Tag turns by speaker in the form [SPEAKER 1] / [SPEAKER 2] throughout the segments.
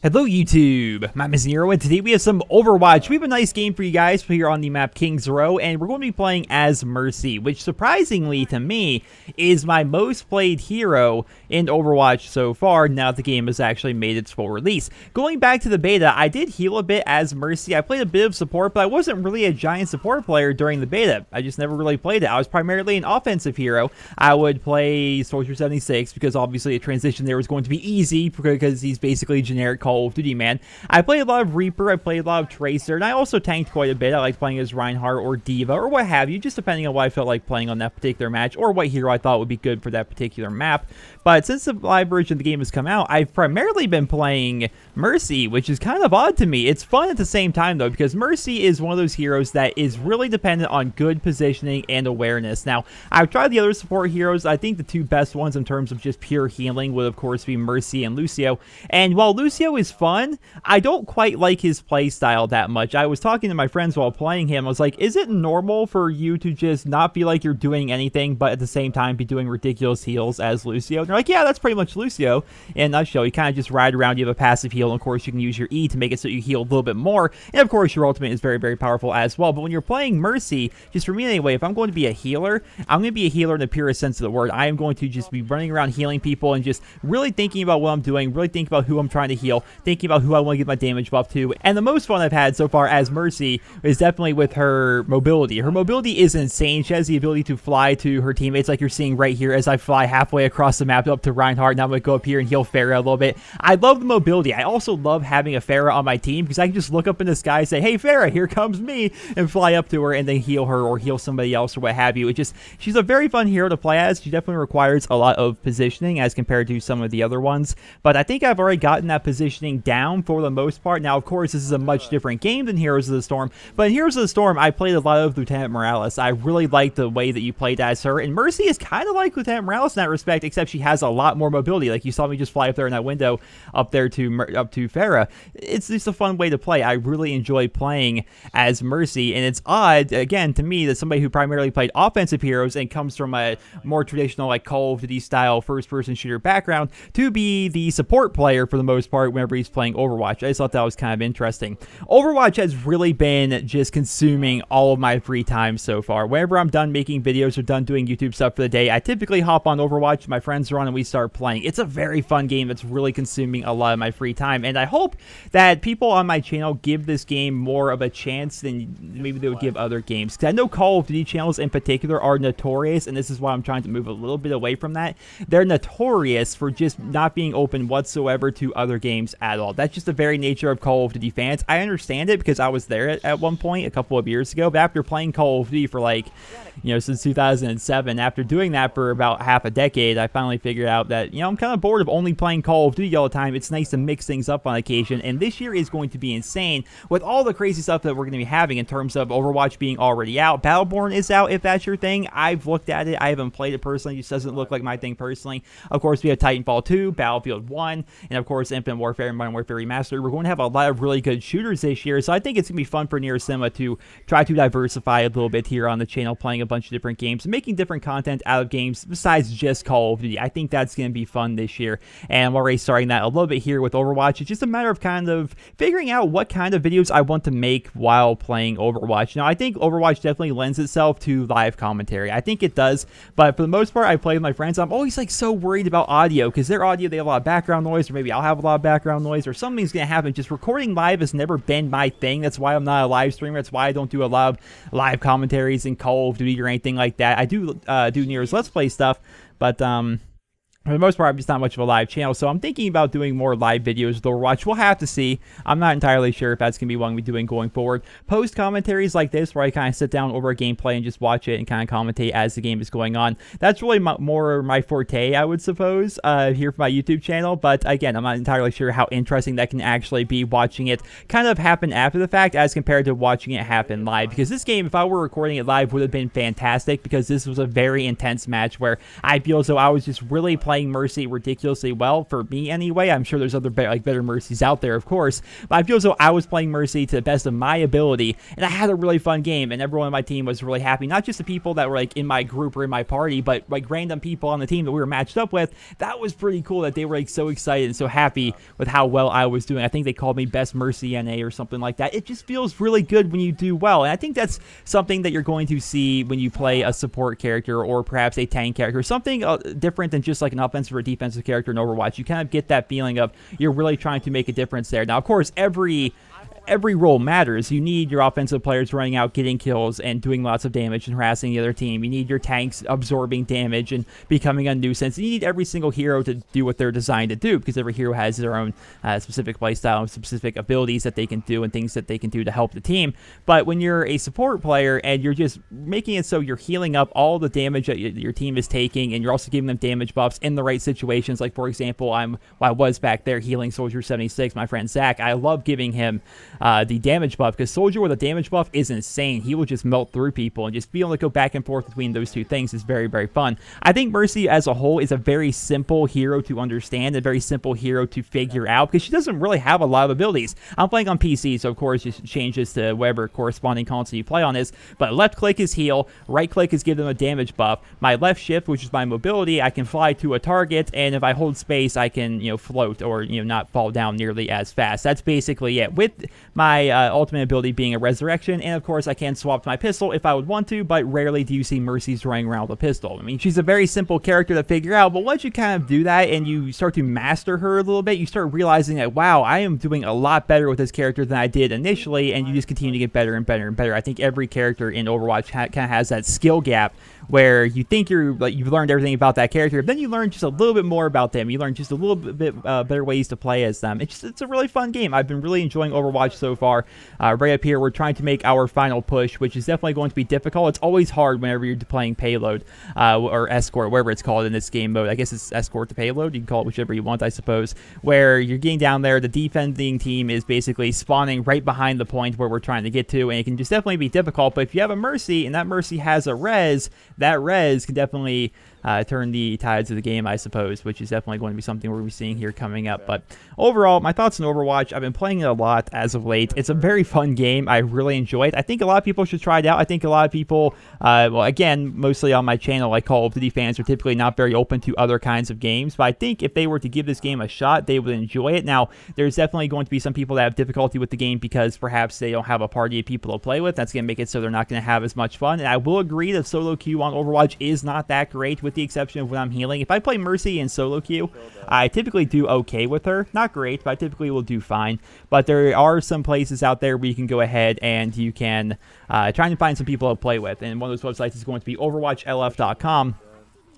[SPEAKER 1] Hello YouTube, my name is Nero, and today we have some Overwatch. We have a nice game for you guys here on the map King's Row, and we're going to be playing as Mercy, which surprisingly to me is my most played hero in Overwatch so far, now that the game has actually made its full release. Going back to the beta, I did heal a bit as Mercy. I played a bit of support, but I wasn't really a giant support player during the beta. I just never really played it. I was primarily an offensive hero. I would play Soldier 76 because obviously a transition there was going to be easy because he's basically generic Call of Duty, man. I played a lot of Reaper, I played a lot of Tracer, and I also tanked quite a bit. I like playing as Reinhardt or Diva or what have you, just depending on what I felt like playing on that particular match or what hero I thought would be good for that particular map. But since the live version of the game has come out, I've primarily been playing Mercy, which is kind of odd to me. It's fun at the same time, though, because Mercy is one of those heroes that is really dependent on good positioning and awareness. Now, I've tried the other support heroes. I think the two best ones in terms of just pure healing would, of course, be Mercy and Lucio. And while Lucio is fun, I don't quite like his playstyle that much. I was talking to my friends while playing him. I was like, is it normal for you to just not feel like you're doing anything, but at the same time be doing ridiculous heals as Lucio? And they're like, yeah, that's pretty much Lucio in a nutshell. You kind of just ride around, you have a passive heal, and of course you can use your E to make it so you heal a little bit more, and of course your ultimate is very, very powerful as well. But when you're playing Mercy, just for me anyway, if I'm going to be a healer, I'm going to be a healer in the purest sense of the word. I am going to just be running around healing people and just really thinking about what I'm doing, really thinking about who I'm trying to heal, thinking about who I want to give my damage buff to. And the most fun I've had so far as Mercy is definitely with her mobility. Her mobility is insane. She has the ability to fly to her teammates like you're seeing right here as I fly halfway across the map up to Reinhardt. Now I'm going to go up here and heal Pharah a little bit. I love the mobility. I also love having a Pharah on my team because I can just look up in the sky and say, hey Pharah, here comes me, and fly up to her and then heal her or heal somebody else or what have you. She's a very fun hero to play as. She definitely requires a lot of positioning as compared to some of the other ones, but I think I've already gotten that positioning down for the most part. Now, of course, this is a much different game than Heroes of the Storm, but in Heroes of the Storm, I played a lot of Lieutenant Morales. I really like the way that you played as her, and Mercy is kind of like Lieutenant Morales in that respect, except she has a lot more mobility. Like you saw me just fly up there in that window up there to Pharah. It's just a fun way to play. I really enjoy playing as Mercy, and it's odd, again, to me, that somebody who primarily played offensive heroes and comes from a more traditional, like, Call of Duty style first-person shooter background to be the support player for the most part whenever he's playing Overwatch. I just thought that was kind of interesting. Overwatch has really been just consuming all of my free time so far. Whenever I'm done making videos or done doing YouTube stuff for the day, I typically hop on Overwatch, my friends are on, and we start playing. It's a very fun game that's really consuming a lot of my free time, and I hope that people on my channel give this game more of a chance than maybe they would give other games. Because I know Call of Duty channels in particular are notorious, and this is why I'm trying to move a little bit away from that. They're notorious for just not being open whatsoever to other games at all. That's just the very nature of Call of Duty fans. I understand it because I was there at one point a couple of years ago, but after playing Call of Duty for like, since 2007, after doing that for about half a decade, I finally figured out that, I'm kind of bored of only playing Call of Duty all the time. It's nice to mix things up on occasion, and this year is going to be insane with all the crazy stuff that we're going to be having in terms of Overwatch being already out. Battleborn is out, if that's your thing. I've looked at it. I haven't played it personally. It just doesn't look like my thing personally. Of course, we have Titanfall 2, Battlefield 1, and of course, Infinite Warfare and Modern Warfare Remastered. We're going to have a lot of really good shooters this year, so I think it's going to be fun for NerosCinema to try to diversify a little bit here on the channel, playing a bunch of different games, making different content out of games besides just Call of Duty. I think that's going to be fun this year, and I'm already starting that a little bit here with Overwatch. It's just a matter of kind of figuring out what kind of videos I want to make while playing Overwatch. Now, I think Overwatch definitely lends itself to live commentary. I think it does, but for the most part, I play with my friends. I'm always like so worried about audio because their audio, they have a lot of background noise, or maybe I'll have a lot of background noise, or something's going to happen. Just recording live has never been my thing. That's why I'm not a live streamer. That's why I don't do a lot of live commentaries in Call of Duty or anything like that. I do do Nero's Let's Play stuff, but for the most part, I'm just not much of a live channel, so I'm thinking about doing more live videos with Overwatch. We'll have to see. I'm not entirely sure if that's going to be what I'm going to be doing going forward. Post commentaries like this, where I kind of sit down over a gameplay and just watch it and kind of commentate as the game is going on. That's really more my forte, I would suppose, here for my YouTube channel. But again, I'm not entirely sure how interesting that can actually be, watching it kind of happen after the fact as compared to watching it happen live. Because this game, if I were recording it live, would have been fantastic, because this was a very intense match where I feel as though I was just really playing playing Mercy ridiculously well, for me anyway. I'm sure there's other better Mercies out there, of course, but I feel as though I was playing Mercy to the best of my ability, and I had a really fun game, and everyone on my team was really happy. Not just the people that were like in my group or in my party, but like random people on the team that we were matched up with. That was pretty cool that they were like so excited and so happy with how well I was doing. I think they called me best Mercy NA or something like that. It just feels really good when you do well, and I think that's something that you're going to see when you play a support character or perhaps a tank character, something different than just like an offensive or defensive character in Overwatch. You kind of get that feeling of you're really trying to make a difference there. Now, of course, every role matters. You need your offensive players running out, getting kills, and doing lots of damage and harassing the other team. You need your tanks absorbing damage and becoming a nuisance. You need every single hero to do what they're designed to do, because every hero has their own specific playstyle, specific abilities that they can do, and things that they can do to help the team. But when you're a support player and you're just making it so you're healing up all the damage that your team is taking, and you're also giving them damage buffs in the right situations, like for example, I was back there healing Soldier 76, my friend Zach. I love giving him the damage buff, because Soldier with a damage buff is insane. He will just melt through people, and just being able to go back and forth between those two things is very, very fun. I think Mercy as a whole is a very simple hero to understand, a very simple hero to figure out, because she doesn't really have a lot of abilities. I'm playing on PC, so of course it changes to whatever corresponding console you play on is, but left click is heal, right click is give them a damage buff. My left shift, which is my mobility, I can fly to a target, and if I hold space, I can, float or, not fall down nearly as fast. That's basically it. With my ultimate ability being a resurrection, and of course I can swap to my pistol if I would want to, but rarely do you see Mercy's running around with a pistol. I mean, she's a very simple character to figure out, but once you kind of do that and you start to master her a little bit, you start realizing that, wow, I am doing a lot better with this character than I did initially, and you just continue to get better and better and better. I think every character in Overwatch kind of has that skill gap where you think you've learned everything about that character, but then you learn just a little bit more about them. You learn just a little bit better ways to play as them. It's a really fun game. I've been really enjoying Overwatch so far. Right up here, we're trying to make our final push, which is definitely going to be difficult. It's always hard whenever you're playing payload or escort, whatever it's called in this game mode. I guess it's escort to payload. You can call it whichever you want, I suppose. Where you're getting down there, the defending team is basically spawning right behind the point where we're trying to get to, and it can just definitely be difficult. But if you have a Mercy and that Mercy has a res, that res can definitely turn the tides of the game, I suppose, which is definitely going to be something we'll be seeing here coming up. But overall, my thoughts on Overwatch, I've been playing it a lot as of late. It's a very fun game. I really enjoy it. I think a lot of people should try it out. I think a lot of people, well, again, mostly on my channel, like Call of Duty fans, are typically not very open to other kinds of games, but I think if they were to give this game a shot, they would enjoy it. Now, there's definitely going to be some people that have difficulty with the game because perhaps they don't have a party of people to play with. That's going to make it so they're not going to have as much fun, and I will agree that solo queue on Overwatch is not that great, with the exception of when I'm healing. If I play Mercy in solo queue, I typically do okay with her. Not great, but I typically will do fine. But there are some places out there where you can go ahead and you can try and find some people to play with. And one of those websites is going to be overwatchlf.com.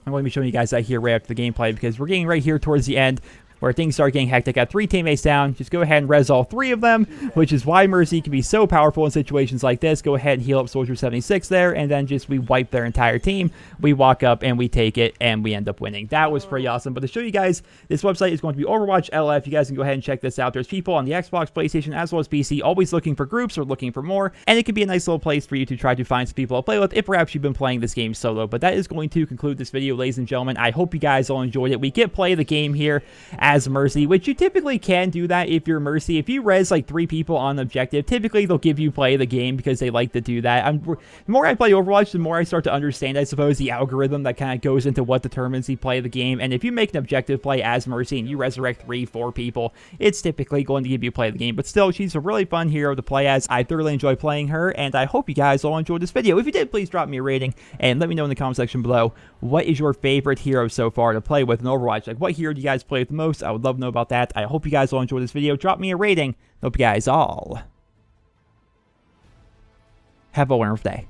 [SPEAKER 1] I'm going to be showing you guys that here right after the gameplay, because we're getting right here towards the end where things start getting hectic. Got 3 teammates down. Just go ahead and res all 3 of them, which is why Mercy can be so powerful in situations like this. Go ahead and heal up Soldier 76 there, and then just we wipe their entire team. We walk up and we take it, and we end up winning. That was pretty awesome. But to show you guys, this website is going to be Overwatch LF. You guys can go ahead and check this out. There's people on the Xbox, PlayStation, as well as PC, always looking for groups or looking for more, and it can be a nice little place for you to try to find some people to play with if perhaps you've been playing this game solo. But that is going to conclude this video, ladies and gentlemen. I hope you guys all enjoyed it. We get play the game here as Mercy, which you typically can do that if you're Mercy. If you res like 3 people on objective, typically they'll give you play the game because they like to do that. The more I play Overwatch, the more I start to understand, I suppose, the algorithm that kind of goes into what determines the play of the game. And if you make an objective play as Mercy and you resurrect 3-4 people, it's typically going to give you play of the game. But still, she's a really fun hero to play as. I thoroughly enjoy playing her, and I hope you guys all enjoyed this video. If you did, please drop me a rating and let me know in the comment section below, what is your favorite hero so far to play with in Overwatch? Like, what hero do you guys play with the most? I would love to know about that. I hope you guys all enjoyed this video. Drop me a rating. Hope you guys all have a wonderful day.